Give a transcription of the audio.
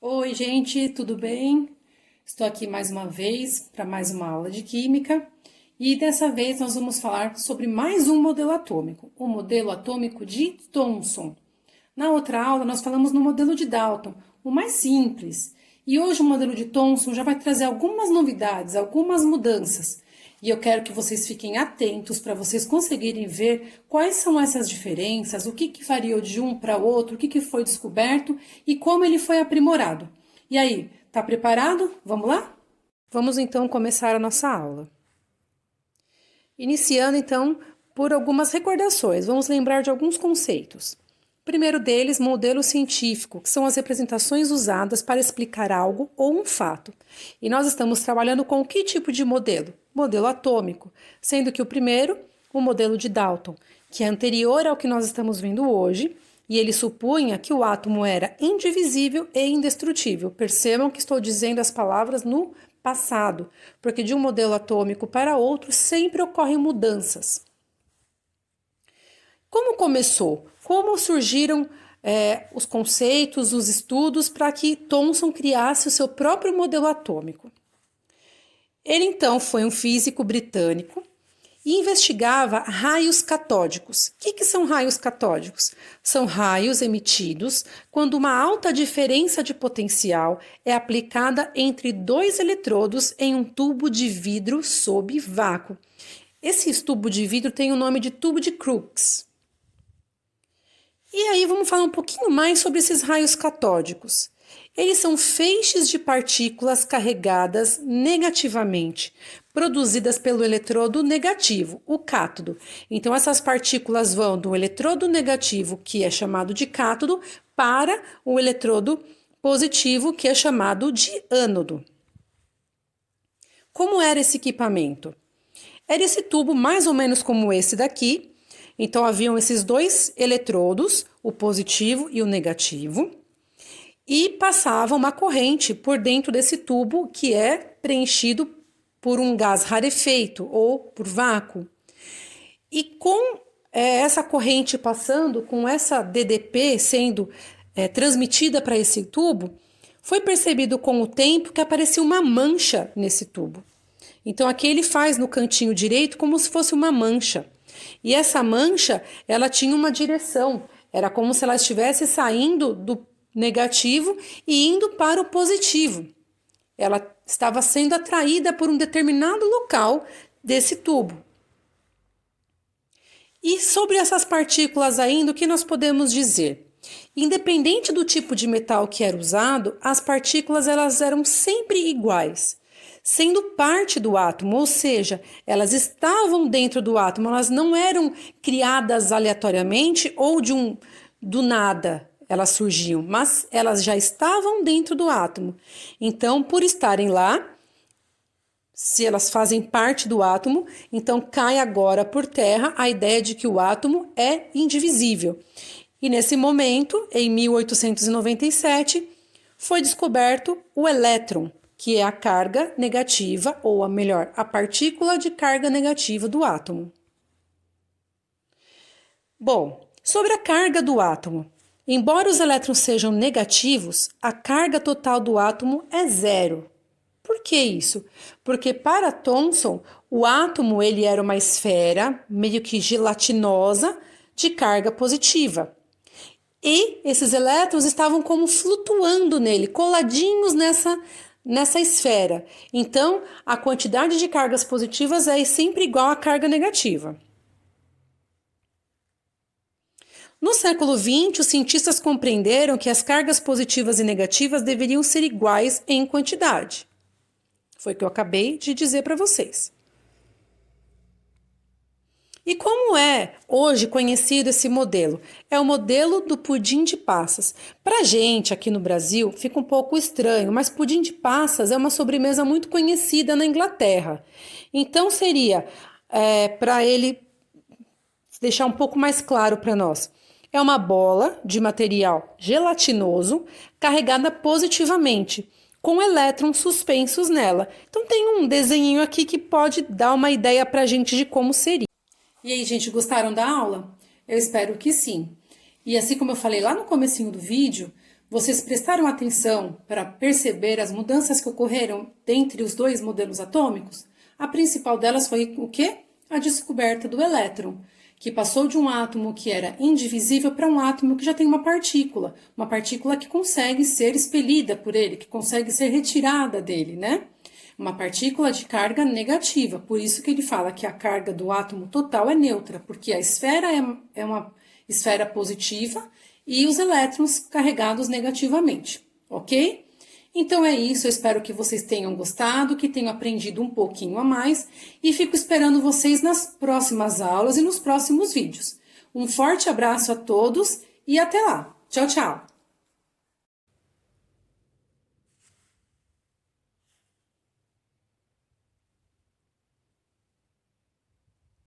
Oi, gente, tudo bem? Estou aqui mais uma vez para mais uma aula de química e dessa vez nós vamos falar sobre mais um modelo atômico, o modelo atômico de Thomson. Na outra aula nós falamos no modelo de Dalton, o mais simples, e hoje o modelo de Thomson já vai trazer algumas novidades, algumas mudanças. E eu quero que vocês fiquem atentos para vocês conseguirem ver quais são essas diferenças, o que variou de um para outro, o que foi descoberto e como ele foi aprimorado. E aí, tá preparado? Vamos lá? Vamos então começar a nossa aula. Iniciando então por algumas recordações, vamos lembrar de alguns conceitos. O primeiro deles, modelo científico, que são as representações usadas para explicar algo ou um fato. E nós estamos trabalhando com que tipo de modelo? Modelo atômico, sendo que o primeiro, o modelo de Dalton, que é anterior ao que nós estamos vendo hoje, e ele supunha que o átomo era indivisível e indestrutível. Percebam que estou dizendo as palavras no passado, porque de um modelo atômico para outro sempre ocorrem mudanças. Como começou? Como surgiram os conceitos, os estudos para que Thomson criasse o seu próprio modelo atômico? Ele então foi um físico britânico e investigava raios catódicos. O que são raios catódicos? São raios emitidos quando uma alta diferença de potencial é aplicada entre dois eletrodos em um tubo de vidro sob vácuo. Esse tubo de vidro tem o nome de tubo de Crookes. E aí vamos falar um pouquinho mais sobre esses raios catódicos. Eles são feixes de partículas carregadas negativamente, produzidas pelo eletrodo negativo, o cátodo. Então essas partículas vão do eletrodo negativo, que é chamado de cátodo, para o eletrodo positivo, que é chamado de ânodo. Como era esse equipamento? Era esse tubo mais ou menos como esse daqui. Então, haviam esses dois eletrodos, o positivo e o negativo, e passava uma corrente por dentro desse tubo que é preenchido por um gás rarefeito ou por vácuo. E com essa corrente passando, com essa DDP sendo transmitida para esse tubo, foi percebido com o tempo que aparecia uma mancha nesse tubo. Então, aqui ele faz no cantinho direito como se fosse uma mancha. E essa mancha, ela tinha uma direção, era como se ela estivesse saindo do negativo e indo para o positivo. Ela estava sendo atraída por um determinado local desse tubo. E sobre essas partículas ainda, o que nós podemos dizer? Independente do tipo de metal que era usado, as partículas elas eram sempre iguais, sendo parte do átomo, ou seja, elas estavam dentro do átomo, elas não eram criadas aleatoriamente ou do nada elas surgiam, mas elas já estavam dentro do átomo. Então, por estarem lá, se elas fazem parte do átomo, então cai agora por terra a ideia de que o átomo é indivisível. E nesse momento, em 1897, foi descoberto o elétron, que é a carga negativa, ou melhor, a partícula de carga negativa do átomo. Bom, sobre a carga do átomo. Embora os elétrons sejam negativos, a carga total do átomo é zero. Por que isso? Porque para Thomson, o átomo ele era uma esfera meio que gelatinosa de carga positiva. E esses elétrons estavam como flutuando nele, coladinhos nessa esfera. Então, a quantidade de cargas positivas é sempre igual à carga negativa. No século XX, os cientistas compreenderam que as cargas positivas e negativas deveriam ser iguais em quantidade. Foi o que eu acabei de dizer para vocês. E como é hoje conhecido esse modelo? É o modelo do pudim de passas. Para a gente aqui no Brasil fica um pouco estranho, mas pudim de passas é uma sobremesa muito conhecida na Inglaterra. Então seria, para ele deixar um pouco mais claro para nós, é uma bola de material gelatinoso carregada positivamente, com elétrons suspensos nela. Então tem um desenho aqui que pode dar uma ideia para a gente de como seria. E aí, gente, gostaram da aula? Eu espero que sim. E assim como eu falei lá no comecinho do vídeo, Vocês prestaram atenção para perceber as mudanças que ocorreram dentre os dois modelos atômicos? A principal delas foi o quê? A descoberta do elétron, que passou de um átomo que era indivisível para um átomo que já tem uma partícula que consegue ser expelida por ele, que consegue ser retirada dele, né? Uma partícula de carga negativa, por isso que ele fala que a carga do átomo total é neutra, porque a esfera é uma esfera positiva e os elétrons carregados negativamente, ok? Então é isso, eu espero que vocês tenham gostado, que tenham aprendido um pouquinho a mais e fico esperando vocês nas próximas aulas e nos próximos vídeos. Um forte abraço a todos e até lá. Tchau, tchau!